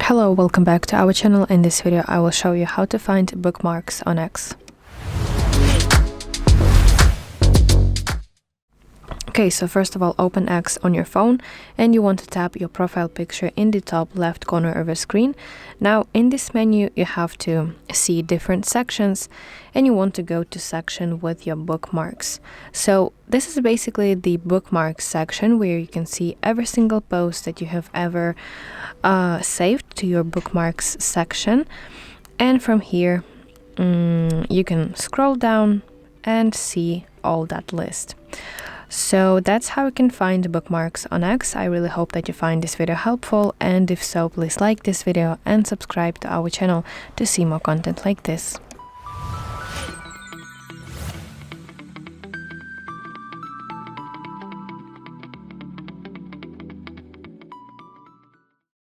Hello, welcome back to our channel. In this video I will show you how to find bookmarks on X. Okay, so first of all, open X on your phone and you want to tap your profile picture in the top left corner of your screen. Now in this menu you have to see different sections and you want to go to section with your bookmarks. So this is basically the bookmarks section where you can see every single post that you have ever saved to your bookmarks section, and from here you can scroll down and see all that list. So that's how you can find bookmarks on X. I really hope that you find this video helpful, and if so, please like this video and subscribe to our channel to see more content like this.